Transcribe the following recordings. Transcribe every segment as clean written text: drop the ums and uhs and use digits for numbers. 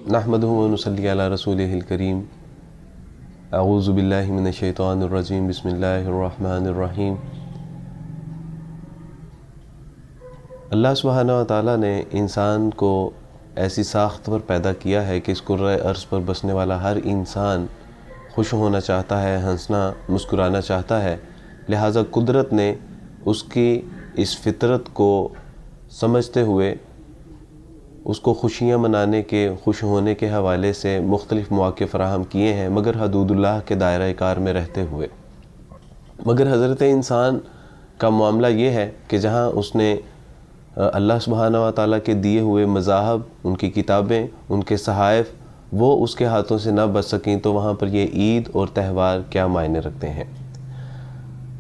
نحمدہ و نصلی علی رسولہ الکریم اعوذ باللہ من الشیطان الرجیم بسم اللہ الرحمن الرحیم۔ اللہ سبحانہ و تعالیٰ نے انسان کو ایسی ساخت پر پیدا کیا ہے کہ اس کرۂ ارض پر بسنے والا ہر انسان خوش ہونا چاہتا ہے، ہنسنا مسکرانا چاہتا ہے، لہٰذا قدرت نے اس کی اس فطرت کو سمجھتے ہوئے اس کو خوشیاں منانے کے، خوش ہونے کے حوالے سے مختلف مواقع فراہم کیے ہیں، مگر حدود اللہ کے دائرہ کار میں رہتے ہوئے۔ مگر حضرت انسان کا معاملہ یہ ہے کہ جہاں اس نے اللہ سبحانہ و تعالیٰ کے دیے ہوئے مذاہب، ان کی کتابیں، ان کے صحائف وہ اس کے ہاتھوں سے نہ بچ سکیں، تو وہاں پر یہ عید اور تہوار کیا معنی رکھتے ہیں۔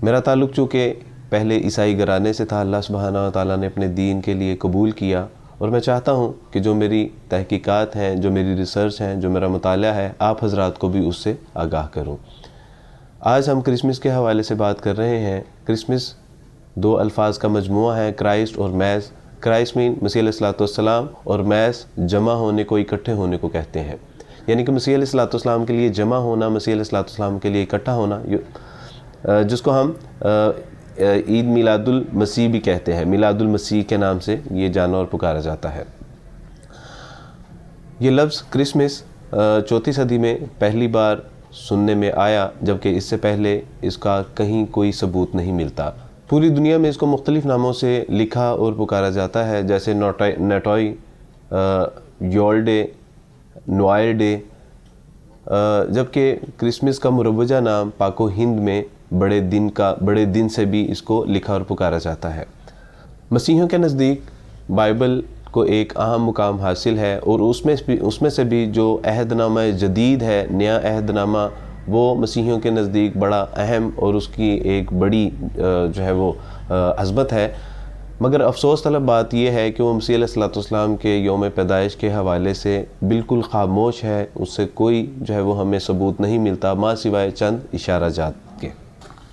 میرا تعلق چونکہ پہلے عیسائی گھرانے سے تھا، اللہ سبحانہ و تعالیٰ نے اپنے دین کے لیے قبول کیا، اور میں چاہتا ہوں کہ جو میری تحقیقات ہیں، جو میری ریسرچ ہیں، جو میرا مطالعہ ہے، آپ حضرات کو بھی اس سے آگاہ کروں۔ آج ہم کرسمس کے حوالے سے بات کر رہے ہیں۔ کرسمس دو الفاظ کا مجموعہ ہے، کرائسٹ اور میس۔ کرائسٹ مین مسیح علیہ الصلوۃ والسلام، اور میس جمع ہونے کو، اکٹھے ہونے کو کہتے ہیں، یعنی کہ مسیح علیہ الصلوۃ والسلام کے لیے جمع ہونا، مسیح علیہ الصلوۃ والسلام کے لیے اکٹھا ہونا، جس کو ہم عید میلاد المسیح بھی کہتے ہیں۔ میلاد المسیح کے نام سے یہ جانا اور پکارا جاتا ہے۔ یہ لفظ کرسمس 4 صدی میں پہلی بار سننے میں آیا، جبکہ اس سے پہلے اس کا کہیں کوئی ثبوت نہیں ملتا۔ پوری دنیا میں اس کو مختلف ناموں سے لکھا اور پکارا جاتا ہے، جیسے نوٹوئی، یول ڈے، نوائر ڈے، جبکہ کرسمس کا مروجہ نام پاک و ہند میں بڑے دن سے بھی اس کو لکھا اور پکارا جاتا ہے۔ مسیحیوں کے نزدیک بائبل کو ایک اہم مقام حاصل ہے، اور اس میں سے بھی جو عہد نامہ جدید ہے، نیا عہد نامہ، وہ مسیحیوں کے نزدیک بڑا اہم اور اس کی ایک بڑی جو ہے وہ عظمت ہے۔ مگر افسوس طلب بات یہ ہے کہ وہ مسیح علیہ الصلوۃ والسلام کے یوم پیدائش کے حوالے سے بالکل خاموش ہے، اس سے کوئی جو ہے وہ ہمیں ثبوت نہیں ملتا، ماں سوائے چند اشارہ جات کے۔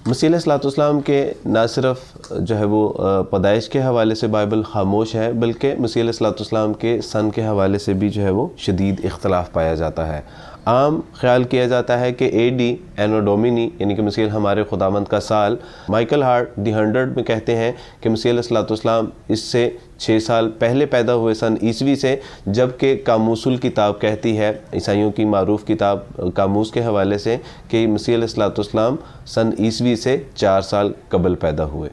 مسیح علیہ الصلوۃ والسلام کے نہ صرف جو ہے وہ پیدائش کے حوالے سے بائبل خاموش ہے، بلکہ مسیح علیہ الصلوۃ والسلام کے سن کے حوالے سے بھی جو ہے وہ شدید اختلاف پایا جاتا ہے۔ عام خیال کیا جاتا ہے کہ AD اینو ڈومینی، یعنی کہ مسیح ہمارے خداوند کا سال، مائیکل ہارٹ دی 100 میں کہتے ہیں کہ مسیح علیہ الصلوۃ والسلام اس سے 6 سال پہلے پیدا ہوئے سن عیسوی سے، جبکہ قاموس الکتاب کہتی ہے، عیسائیوں کی معروف کتاب قاموس کے حوالے سے، کہ مسیح علیہ الصلوۃ والسلام سن عیسوی سے 4 سال قبل پیدا ہوئے۔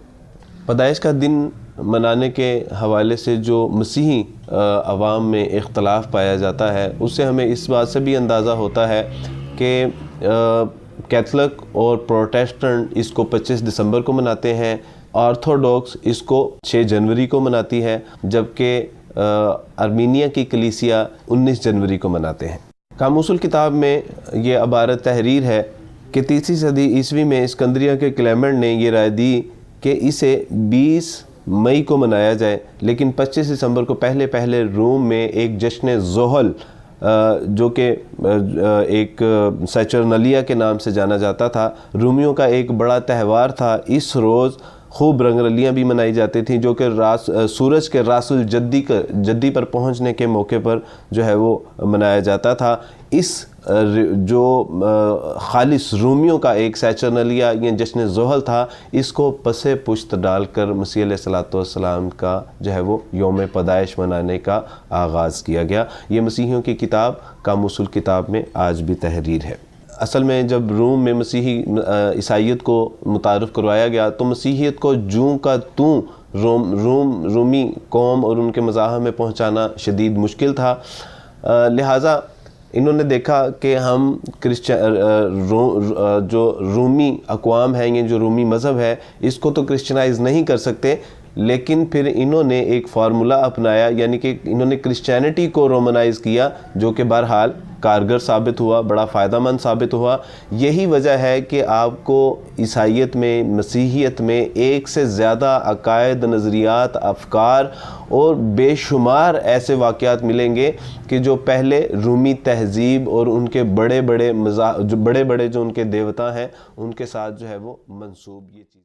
پیدائش کا دن منانے کے حوالے سے جو مسیحی عوام میں اختلاف پایا جاتا ہے، اس سے ہمیں اس بات سے بھی اندازہ ہوتا ہے کہ کیتھولک اور پروٹیسٹنٹ اس کو 25 دسمبر کو مناتے ہیں، آرتھوڈوکس اس کو 6 جنوری کو مناتی ہے، جبکہ ارمینیا کی کلیسیا 19 جنوری کو مناتے ہیں۔ قاموس الکتاب میں یہ عبارت تحریر ہے کہ 3 صدی عیسوی میں اسکندریہ کے کلیمنٹ نے یہ رائے دی کہ اسے 20 مئی کو منایا جائے، لیکن 25 دسمبر کو پہلے روم میں ایک جشن زحل، جو کہ ایک سیچرنلیا کے نام سے جانا جاتا تھا، رومیوں کا ایک بڑا تہوار تھا۔ اس روز خوب رنگ رلیاں بھی منائی جاتی تھیں، جو کہ سورج کے راس الجدی پر پہنچنے کے موقع پر جو ہے وہ منایا جاتا تھا۔ اس جو خالص رومیوں کا ایک سیچرنلیا یا جشن زحل تھا، اس کو پس پشت ڈال کر مسیح علیہ الصلوۃ والسلام کا جو ہے وہ یوم پیدائش منانے کا آغاز کیا گیا۔ یہ مسیحیوں کی کتاب قاموس الکتاب میں آج بھی تحریر ہے۔ اصل میں جب روم میں مسیحی عیسائیت کو متعارف کروایا گیا، تو مسیحیت کو جوں کا توں رومی قوم اور ان کے مذاہب میں پہنچانا شدید مشکل تھا، لہٰذا انہوں نے دیکھا کہ ہم جو رومی اقوام ہیں، یہ جو رومی مذہب ہے، اس کو تو کرسچنائز نہیں کر سکتے، لیکن پھر انہوں نے ایک فارمولا اپنایا، یعنی کہ انہوں نے کرسچینٹی کو رومنائز کیا، جو کہ بہرحال کارگر ثابت ہوا، بڑا فائدہ مند ثابت ہوا۔ یہی وجہ ہے کہ آپ کو عیسائیت میں، مسیحیت میں ایک سے زیادہ عقائد، نظریات، افکار اور بے شمار ایسے واقعات ملیں گے کہ جو پہلے رومی تہذیب اور ان کے بڑے بڑے جو ان کے دیوتا ہیں، ان کے ساتھ جو ہے وہ منسوب یہ چیز